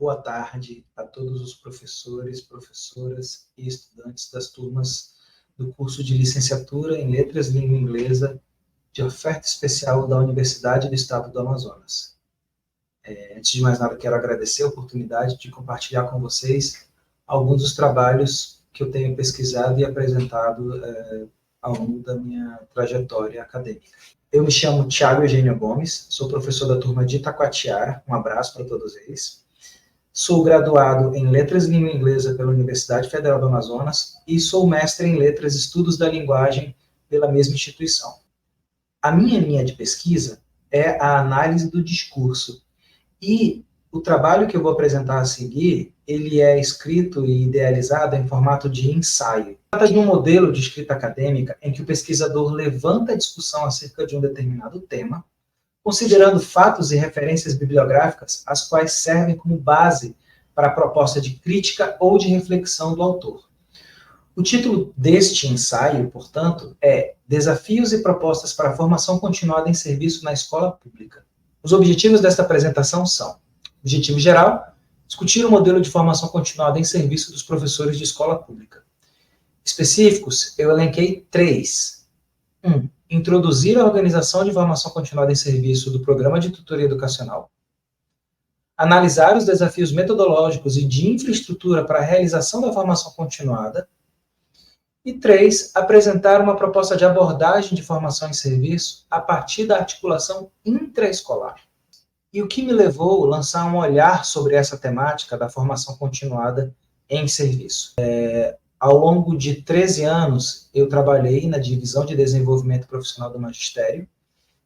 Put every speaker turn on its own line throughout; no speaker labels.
Boa tarde a todos os professores, professoras e estudantes das turmas do curso de licenciatura em Letras e Língua Inglesa de oferta especial da Universidade do Estado do Amazonas. Antes de mais nada, quero agradecer a oportunidade de compartilhar com vocês alguns dos trabalhos que eu tenho pesquisado e apresentado ao longo da minha trajetória acadêmica. Eu me chamo Thiago Eugênio Gomes, sou professor da turma de Itacoatiara, um abraço para todos eles. Sou graduado em Letras e Língua Inglesa pela Universidade Federal do Amazonas e sou mestre em Letras e Estudos da Linguagem pela mesma instituição. A minha linha de pesquisa é a análise do discurso e o trabalho que eu vou apresentar a seguir, ele é escrito e idealizado em formato de ensaio. Trata de um modelo de escrita acadêmica em que o pesquisador levanta a discussão acerca de um determinado tema, considerando fatos e referências bibliográficas, as quais servem como base para a proposta de crítica ou de reflexão do autor. O título deste ensaio, portanto, é Desafios e Propostas para a Formação Continuada em Serviço na Escola Pública. Os objetivos desta apresentação são: objetivo geral, discutir o modelo de formação continuada em serviço dos professores de escola pública. Específicos, eu elenquei 3. 1. Introduzir a organização de formação continuada em serviço do Programa de Tutoria Educacional. Analisar os desafios metodológicos e de infraestrutura para a realização da formação continuada. E 3. Apresentar uma proposta de abordagem de formação em serviço a partir da articulação intraescolar. E o que me levou a lançar um olhar sobre essa temática da formação continuada em serviço? Ao longo de 13 anos, eu trabalhei na Divisão de Desenvolvimento Profissional do Magistério,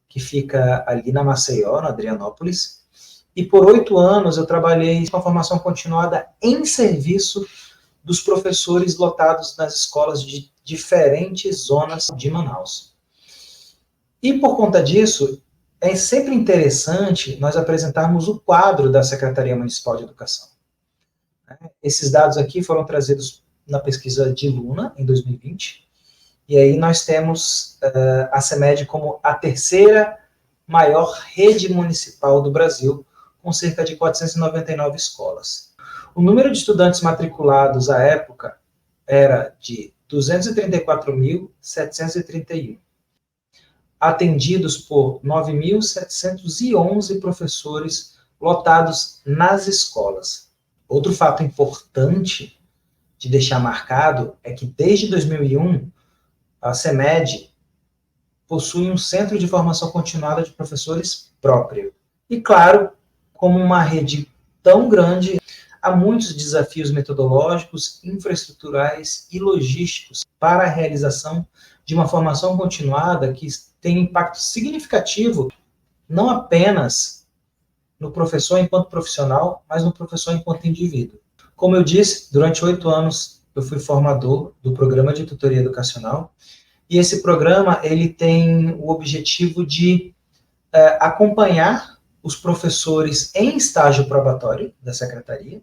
que fica ali na Maceió, na Adrianópolis, e por 8 anos eu trabalhei com a formação continuada em serviço dos professores lotados nas escolas de diferentes zonas de Manaus. E por conta disso, é sempre interessante nós apresentarmos o quadro da Secretaria Municipal de Educação. Esses dados aqui foram trazidos na pesquisa de Luna, em 2020, e aí nós temos a CEMED como a terceira maior rede municipal do Brasil, com cerca de 499 escolas. O número de estudantes matriculados à época era de 234.731, atendidos por 9.711 professores lotados nas escolas. Outro fato importante de deixar marcado é que desde 2001 a CEMED possui um centro de formação continuada de professores próprio. E claro, como uma rede tão grande, há muitos desafios metodológicos, infraestruturais e logísticos para a realização de uma formação continuada que tem impacto significativo não apenas no professor enquanto profissional, mas no professor enquanto indivíduo. Como eu disse, durante 8 anos eu fui formador do Programa de Tutoria Educacional, e esse programa ele tem o objetivo de acompanhar os professores em estágio probatório da Secretaria,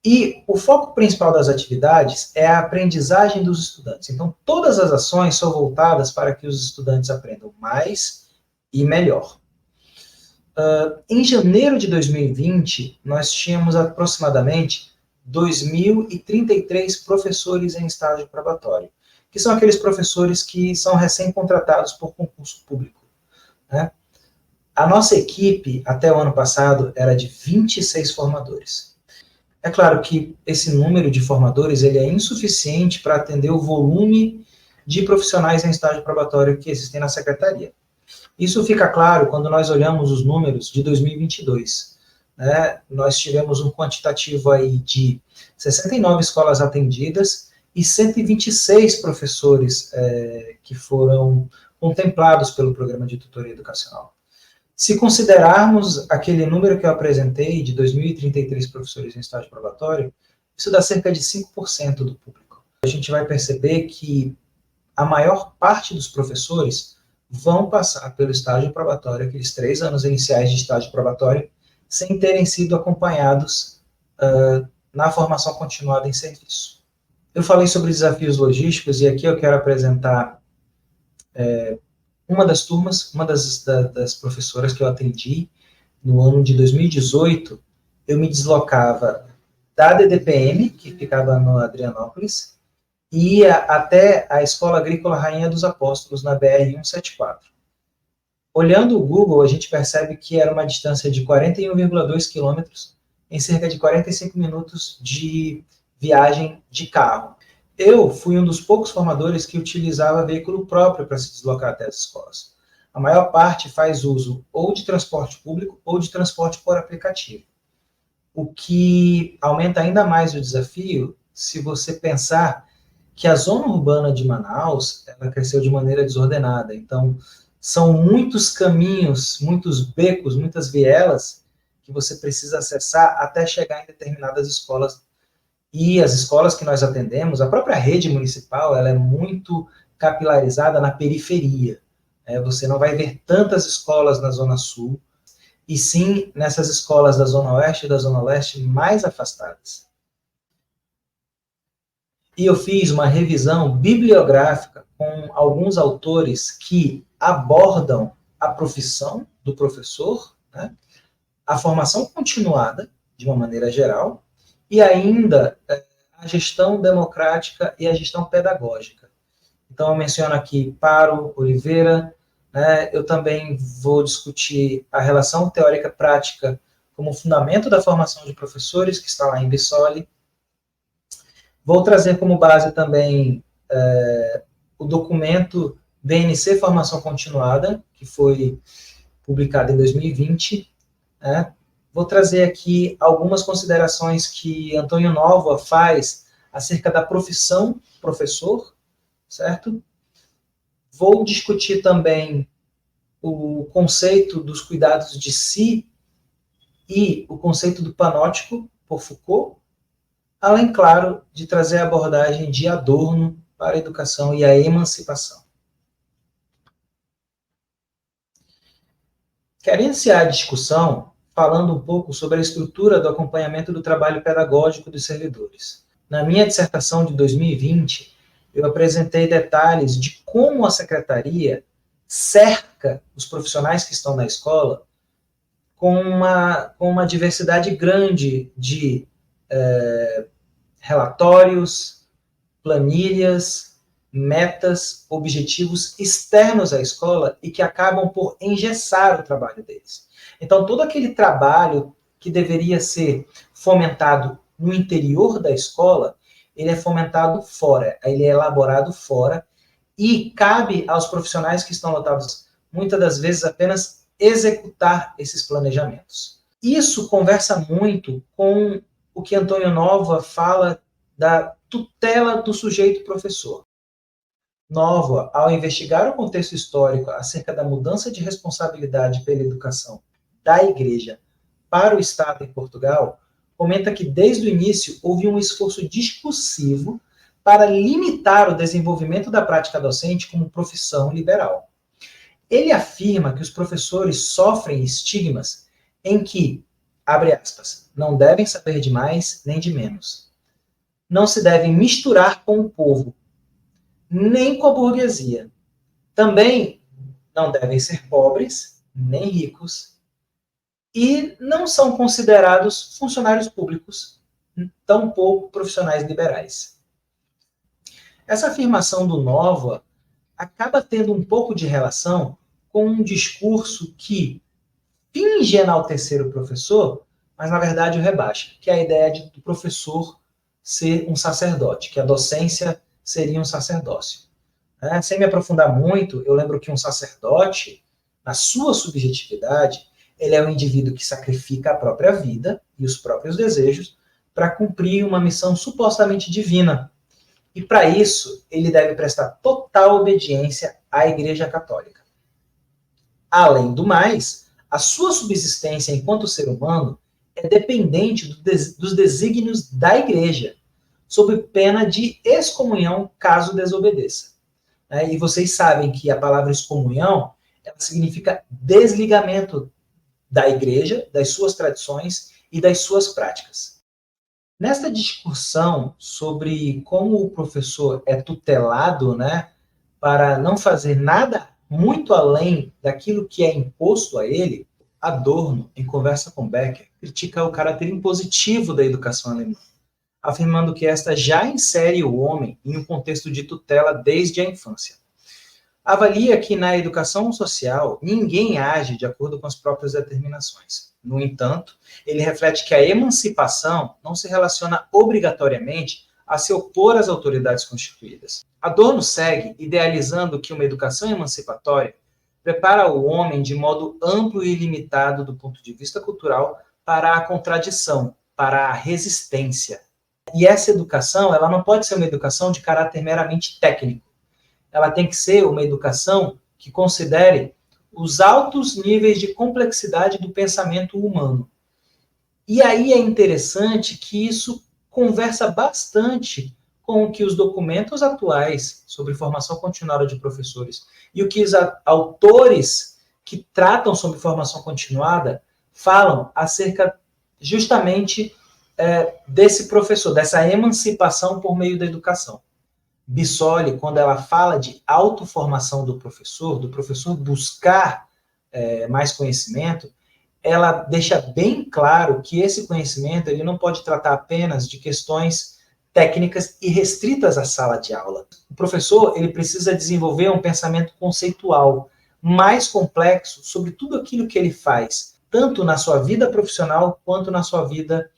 e o foco principal das atividades é a aprendizagem dos estudantes. Então, todas as ações são voltadas para que os estudantes aprendam mais e melhor. Em janeiro de 2020, nós tínhamos aproximadamente 2.033 professores em estágio probatório, que são aqueles professores que são recém-contratados por concurso público, né? A nossa equipe, até o ano passado, era de 26 formadores. É claro que esse número de formadores ele é insuficiente para atender o volume de profissionais em estágio probatório que existem na Secretaria. Isso fica claro quando nós olhamos os números de 2022. Né? Nós tivemos um quantitativo aí de 69 escolas atendidas e 126 professores que foram contemplados pelo Programa de Tutoria Educacional. Se considerarmos aquele número que eu apresentei, de 2.033 professores em estágio probatório, isso dá cerca de 5% do público. A gente vai perceber que a maior parte dos professores vão passar pelo estágio probatório, aqueles 3 anos iniciais de estágio probatório, sem terem sido acompanhados na formação continuada em serviço. Eu falei sobre desafios logísticos, e aqui eu quero apresentar uma das turmas, uma das professoras que eu atendi no ano de 2018, eu me deslocava da DDPM, que ficava no Adrianópolis, e ia até a Escola Agrícola Rainha dos Apóstolos, na BR-174. Olhando o Google, a gente percebe que era uma distância de 41,2 quilômetros em cerca de 45 minutos de viagem de carro. Eu fui um dos poucos formadores que utilizava veículo próprio para se deslocar até as escolas. A maior parte faz uso ou de transporte público ou de transporte por aplicativo, o que aumenta ainda mais o desafio se você pensar que a zona urbana de Manaus ela cresceu de maneira desordenada. Então, são muitos caminhos, muitos becos, muitas vielas que você precisa acessar até chegar em determinadas escolas. E as escolas que nós atendemos, a própria rede municipal, ela é muito capilarizada na periferia. Você não vai ver tantas escolas na Zona Sul, e sim nessas escolas da Zona Oeste e da Zona Leste mais afastadas. E eu fiz uma revisão bibliográfica com alguns autores que abordam a profissão do professor, né, a formação continuada, de uma maneira geral, e ainda a gestão democrática e a gestão pedagógica. Então, eu menciono aqui Paro, Oliveira, né, eu também vou discutir a relação teórica-prática como fundamento da formação de professores, que está lá em Bissoli. Vou trazer como base também o documento BNC Formação Continuada, que foi publicado em 2020. Né? Vou trazer aqui algumas considerações que Antônio Novoa faz acerca da profissão professor, certo? Vou discutir também o conceito dos cuidados de si e o conceito do panótico, por Foucault, além, claro, de trazer a abordagem de Adorno para a educação e a emancipação. Quero iniciar a discussão falando um pouco sobre a estrutura do acompanhamento do trabalho pedagógico dos servidores. Na minha dissertação de 2020, eu apresentei detalhes de como a secretaria cerca os profissionais que estão na escola com uma diversidade grande de relatórios, planilhas, metas, objetivos externos à escola e que acabam por engessar o trabalho deles. Então, todo aquele trabalho que deveria ser fomentado no interior da escola, ele é fomentado fora, ele é elaborado fora e cabe aos profissionais que estão lotados, muitas das vezes, apenas executar esses planejamentos. Isso conversa muito com o que Antônio Novoa fala da tutela do sujeito professor. Novoa, ao investigar o contexto histórico acerca da mudança de responsabilidade pela educação da Igreja para o Estado em Portugal, comenta que desde o início houve um esforço discursivo para limitar o desenvolvimento da prática docente como profissão liberal. Ele afirma que os professores sofrem estigmas em que, abre aspas, não devem saber de mais nem de menos. Não se devem misturar com o povo, nem com a burguesia. Também não devem ser pobres, nem ricos, e não são considerados funcionários públicos, tampouco profissionais liberais. Essa afirmação do Novoa acaba tendo um pouco de relação com um discurso que finge enaltecer o professor, mas na verdade o rebaixa, que é a ideia do professor ser um sacerdote, que a docência seria um sacerdócio. Sem me aprofundar muito, eu lembro que um sacerdote, na sua subjetividade, ele é um indivíduo que sacrifica a própria vida e os próprios desejos para cumprir uma missão supostamente divina. E para isso, ele deve prestar total obediência à Igreja Católica. Além do mais, a sua subsistência enquanto ser humano é dependente dos desígnios da Igreja, sob pena de excomunhão caso desobedeça. E vocês sabem que a palavra excomunhão ela significa desligamento da Igreja, das suas tradições e das suas práticas. Nesta discussão sobre como o professor é tutelado, para não fazer nada muito além daquilo que é imposto a ele, Adorno, em conversa com Becker, critica o caráter impositivo da educação alemã, afirmando que esta já insere o homem em um contexto de tutela desde a infância. Avalia que na educação social ninguém age de acordo com as próprias determinações. No entanto, ele reflete que a emancipação não se relaciona obrigatoriamente a se opor às autoridades constituídas. Adorno segue idealizando que uma educação emancipatória prepara o homem de modo amplo e ilimitado do ponto de vista cultural para a contradição, para a resistência. E essa educação, ela não pode ser uma educação de caráter meramente técnico. Ela tem que ser uma educação que considere os altos níveis de complexidade do pensamento humano. E aí é interessante que isso conversa bastante com o que os documentos atuais sobre formação continuada de professores e o que os autores que tratam sobre formação continuada falam acerca justamente desse professor, dessa emancipação por meio da educação. Bissoli, quando ela fala de autoformação do professor buscar mais conhecimento, ela deixa bem claro que esse conhecimento ele não pode tratar apenas de questões técnicas e restritas à sala de aula. O professor ele precisa desenvolver um pensamento conceitual mais complexo sobre tudo aquilo que ele faz, tanto na sua vida profissional quanto na sua vida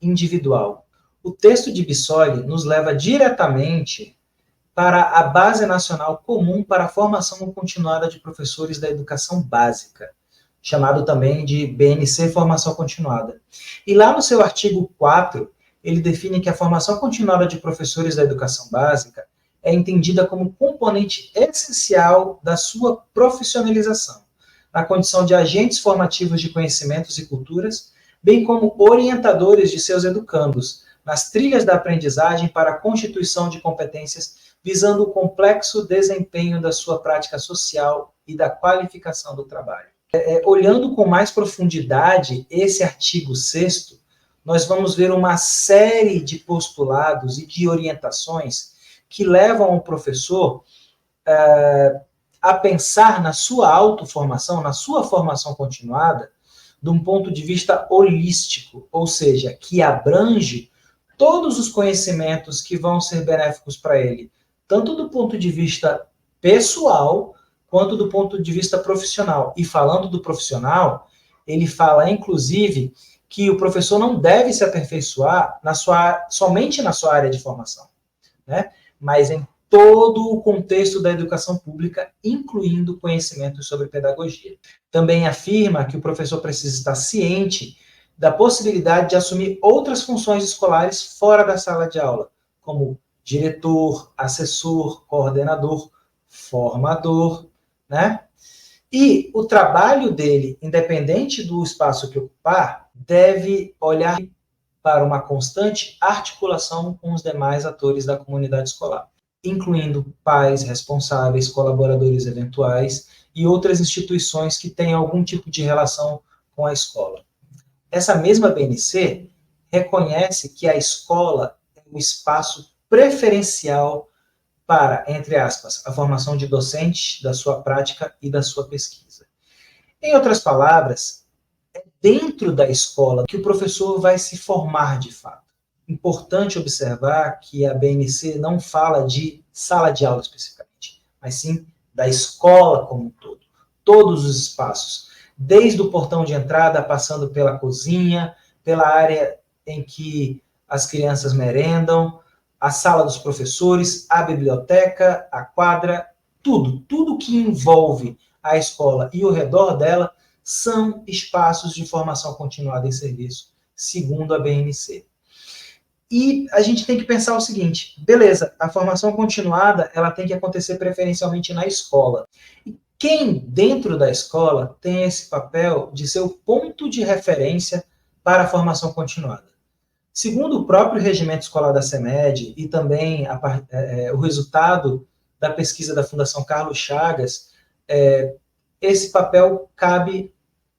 individual. O texto de Bissoli nos leva diretamente para a Base Nacional Comum para a Formação Continuada de Professores da Educação Básica, chamado também de BNC Formação Continuada. E lá no seu artigo 4, ele define que a formação continuada de professores da educação básica é entendida como componente essencial da sua profissionalização, na condição de agentes formativos de conhecimentos e culturas, bem como orientadores de seus educandos, nas trilhas da aprendizagem para a constituição de competências visando o complexo desempenho da sua prática social e da qualificação do trabalho. Olhando com mais profundidade esse artigo 6º, nós vamos ver uma série de postulados e de orientações que levam o professor a pensar na sua autoformação, na sua formação continuada, de um ponto de vista holístico, ou seja, que abrange todos os conhecimentos que vão ser benéficos para ele, tanto do ponto de vista pessoal, quanto do ponto de vista profissional. E falando do profissional, ele fala, inclusive, que o professor não deve se aperfeiçoar somente na sua área de formação, né? Mas em todo o contexto da educação pública, incluindo conhecimentos sobre pedagogia. Também afirma que o professor precisa estar ciente da possibilidade de assumir outras funções escolares fora da sala de aula, como diretor, assessor, coordenador, formador, né? E o trabalho dele, independente do espaço que ocupar, deve olhar para uma constante articulação com os demais atores da comunidade escolar, incluindo pais, responsáveis, colaboradores eventuais e outras instituições que têm algum tipo de relação com a escola. Essa mesma BNC reconhece que a escola é um espaço preferencial para, entre aspas, a formação de docentes, da sua prática e da sua pesquisa. Em outras palavras, é dentro da escola que o professor vai se formar de fato. Importante observar que a BNC não fala de sala de aula especificamente, mas sim da escola como um todo. Todos os espaços, desde o portão de entrada, passando pela cozinha, pela área em que as crianças merendam, a sala dos professores, a biblioteca, a quadra, tudo que envolve a escola e o redor dela são espaços de formação continuada em serviço, segundo a BNC. E a gente tem que pensar o seguinte, beleza, a formação continuada ela tem que acontecer preferencialmente na escola. E quem dentro da escola tem esse papel de ser o ponto de referência para a formação continuada? Segundo o próprio regimento escolar da CEMED e também o resultado da pesquisa da Fundação Carlos Chagas, esse papel cabe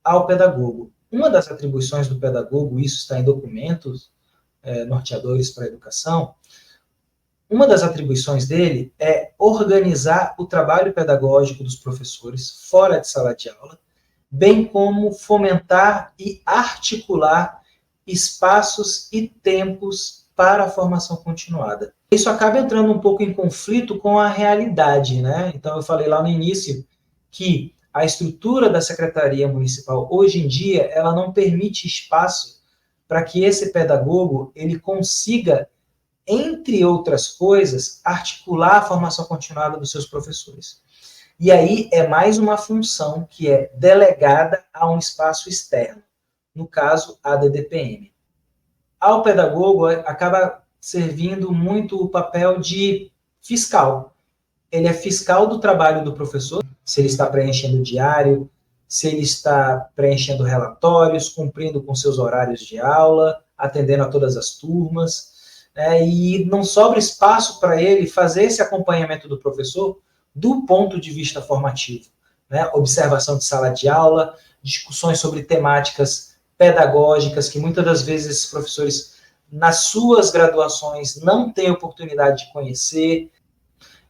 ao pedagogo. Uma das atribuições do pedagogo, isso está em documentos norteadores para a educação, uma das atribuições dele é organizar o trabalho pedagógico dos professores fora de sala de aula, bem como fomentar e articular espaços e tempos para a formação continuada. Isso acaba entrando um pouco em conflito com a realidade, né? Então, eu falei lá no início que a estrutura da Secretaria Municipal, hoje em dia, ela não permite espaço para que esse pedagogo ele consiga, entre outras coisas, articular a formação continuada dos seus professores. E aí é mais uma função que é delegada a um espaço externo, no caso, a DDPM. Ao pedagogo acaba servindo muito o papel de fiscal. Ele é fiscal do trabalho do professor, se ele está preenchendo o diário, se ele está preenchendo relatórios, cumprindo com seus horários de aula, atendendo a todas as turmas, né, e não sobra espaço para ele fazer esse acompanhamento do professor do ponto de vista formativo, né, observação de sala de aula, discussões sobre temáticas pedagógicas que muitas das vezes os professores, nas suas graduações, não têm oportunidade de conhecer.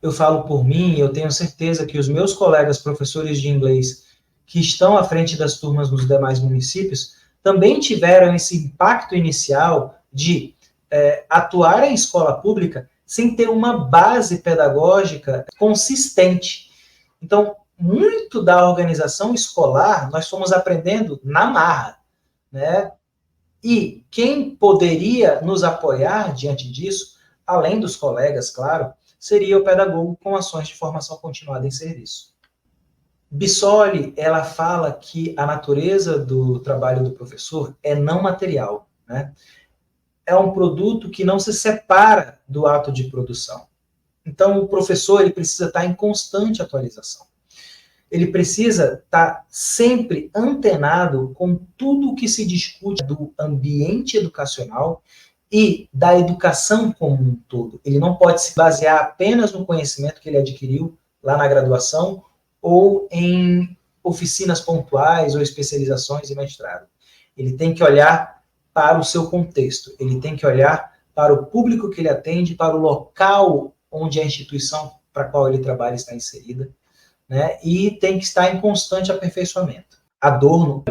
Eu falo por mim, eu tenho certeza que os meus colegas professores de inglês que estão à frente das turmas nos demais municípios também tiveram esse impacto inicial de atuar em escola pública sem ter uma base pedagógica consistente. Então, muito da organização escolar nós fomos aprendendo na marra, né? E quem poderia nos apoiar diante disso, além dos colegas, claro, seria o pedagogo com ações de formação continuada em serviço. Bissoli, ela fala que a natureza do trabalho do professor é não material, né? É um produto que não se separa do ato de produção. Então, o professor ele precisa estar em constante atualização. Ele precisa estar sempre antenado com tudo o que se discute do ambiente educacional e da educação como um todo. Ele não pode se basear apenas no conhecimento que ele adquiriu lá na graduação ou em oficinas pontuais ou especializações e mestrado. Ele tem que olhar para o seu contexto, ele tem que olhar para o público que ele atende, para o local onde a instituição para a qual ele trabalha está inserida, né? E tem que estar em constante aperfeiçoamento. Adorno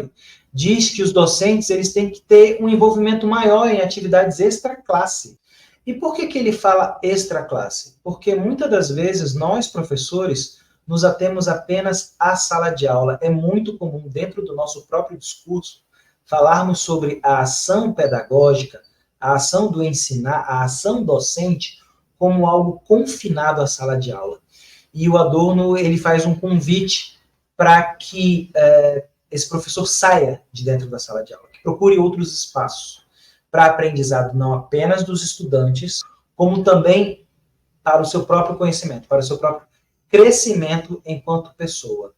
diz que os docentes eles têm que ter um envolvimento maior em atividades extra-classe. E por que ele fala extra-classe? Porque muitas das vezes nós, professores, nos atemos apenas à sala de aula. É muito comum, dentro do nosso próprio discurso, falarmos sobre a ação pedagógica, a ação do ensinar, a ação docente, como algo confinado à sala de aula. E o Adorno ele faz um convite para que esse professor saia de dentro da sala de aula, que procure outros espaços para aprendizado não apenas dos estudantes, como também para o seu próprio conhecimento, para o seu próprio crescimento enquanto pessoa.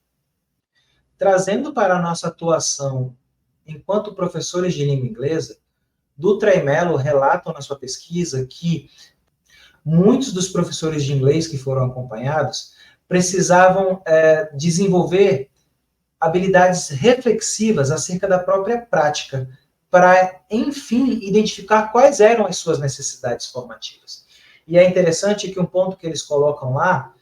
Trazendo para a nossa atuação enquanto professores de língua inglesa, Dutra e Mello relatam na sua pesquisa que muitos dos professores de inglês que foram acompanhados precisavam desenvolver habilidades reflexivas acerca da própria prática, para, enfim, identificar quais eram as suas necessidades formativas. E é interessante que um ponto que eles colocam lá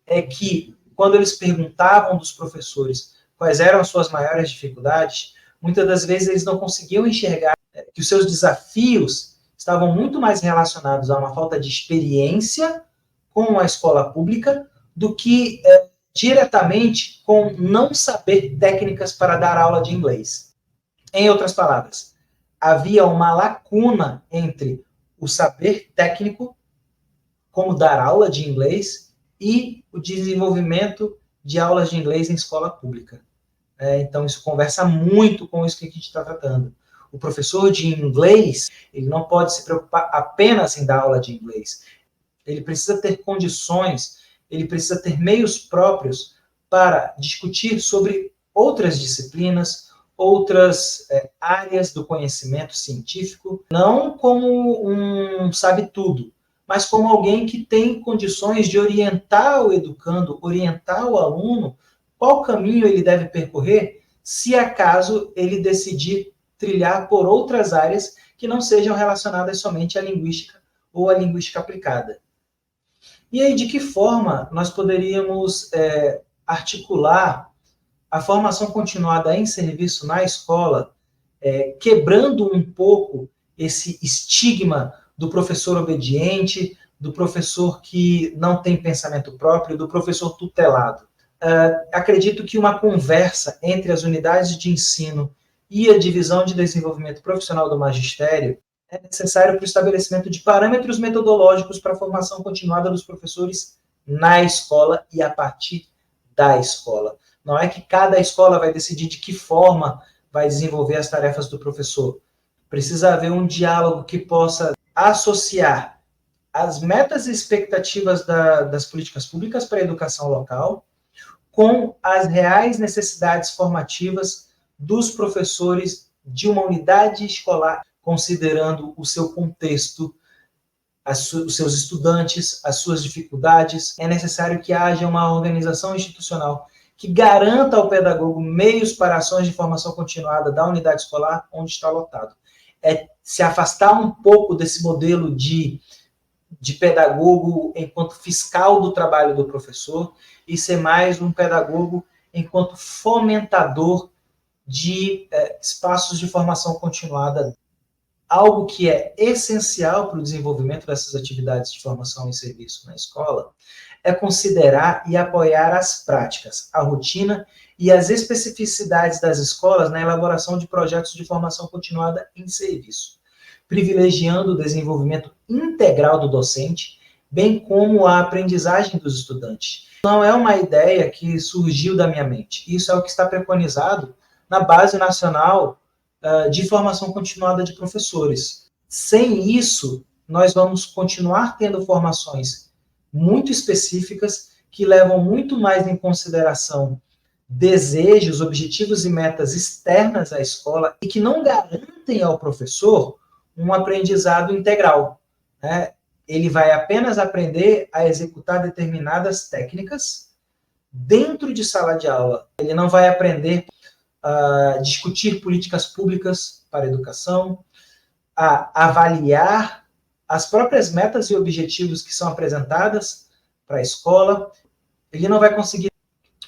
é que, quando eles perguntavam dos professores quais eram as suas maiores dificuldades, muitas das vezes eles não conseguiam enxergar que os seus desafios estavam muito mais relacionados a uma falta de experiência com a escola pública do que diretamente com não saber técnicas para dar aula de inglês. Em outras palavras, havia uma lacuna entre o saber técnico, como dar aula de inglês, e o desenvolvimento de aulas de inglês em escola pública. Então, isso conversa muito com isso que a gente está tratando. O professor de inglês, ele não pode se preocupar apenas em dar aula de inglês. Ele precisa ter condições, ele precisa ter meios próprios para discutir sobre outras disciplinas, outras áreas do conhecimento científico, não como um sabe-tudo, mas como alguém que tem condições de orientar o educando, orientar o aluno, qual caminho ele deve percorrer, se acaso ele decidir trilhar por outras áreas que não sejam relacionadas somente à linguística ou à linguística aplicada. E aí, de que forma nós poderíamos articular a formação continuada em serviço na escola, quebrando um pouco esse estigma do professor obediente, do professor que não tem pensamento próprio, do professor tutelado. Acredito que uma conversa entre as unidades de ensino e a divisão de desenvolvimento profissional do magistério é necessário para o estabelecimento de parâmetros metodológicos para a formação continuada dos professores na escola e a partir da escola. Não é que cada escola vai decidir de que forma vai desenvolver as tarefas do professor. Precisa haver um diálogo que possa associar as metas e expectativas das políticas públicas para a educação local com as reais necessidades formativas dos professores de uma unidade escolar, considerando o seu contexto, os seus estudantes, as suas dificuldades. É necessário que haja uma organização institucional que garanta ao pedagogo meios para ações de formação continuada da unidade escolar onde está lotado. É se afastar um pouco desse modelo de pedagogo enquanto fiscal do trabalho do professor e ser mais um pedagogo enquanto fomentador de espaços de formação continuada. Algo que é essencial para o desenvolvimento dessas atividades de formação e serviço na escola é considerar e apoiar as práticas, a rotina e as especificidades das escolas na elaboração de projetos de formação continuada em serviço, privilegiando o desenvolvimento integral do docente, bem como a aprendizagem dos estudantes. Não é uma ideia que surgiu da minha mente. Isso é o que está preconizado na Base Nacional de Formação Continuada de Professores. Sem isso, nós vamos continuar tendo formações muito específicas que levam muito mais em consideração desejos, objetivos e metas externas à escola e que não garantem ao professor um aprendizado integral. Ele vai apenas aprender a executar determinadas técnicas dentro de sala de aula. Ele não vai aprender a discutir políticas públicas para a educação, a avaliar as próprias metas e objetivos que são apresentadas para a escola. Ele não vai conseguir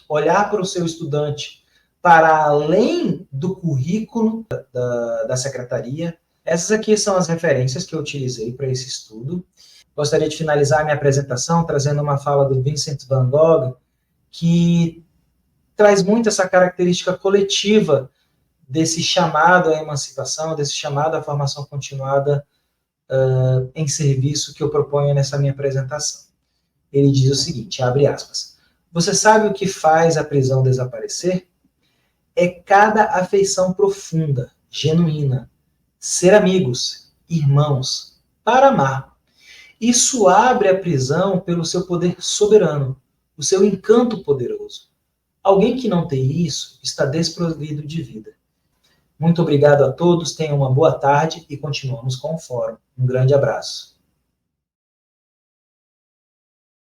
olhar para o seu estudante para além do currículo da secretaria. Essas aqui são as referências que eu utilizei para esse estudo. Gostaria de finalizar minha apresentação trazendo uma fala do Vincent van Gogh, que traz muito essa característica coletiva desse chamado à emancipação, desse chamado à formação continuada em serviço que eu proponho nessa minha apresentação. Ele diz o seguinte, abre aspas, você sabe o que faz a prisão desaparecer? É cada afeição profunda, genuína, ser amigos, irmãos, para amar. Isso abre a prisão pelo seu poder soberano, o seu encanto poderoso. Alguém que não tem isso está desprovido de vida. Muito obrigado a todos, tenham uma boa tarde e continuamos com o fórum. Um grande abraço.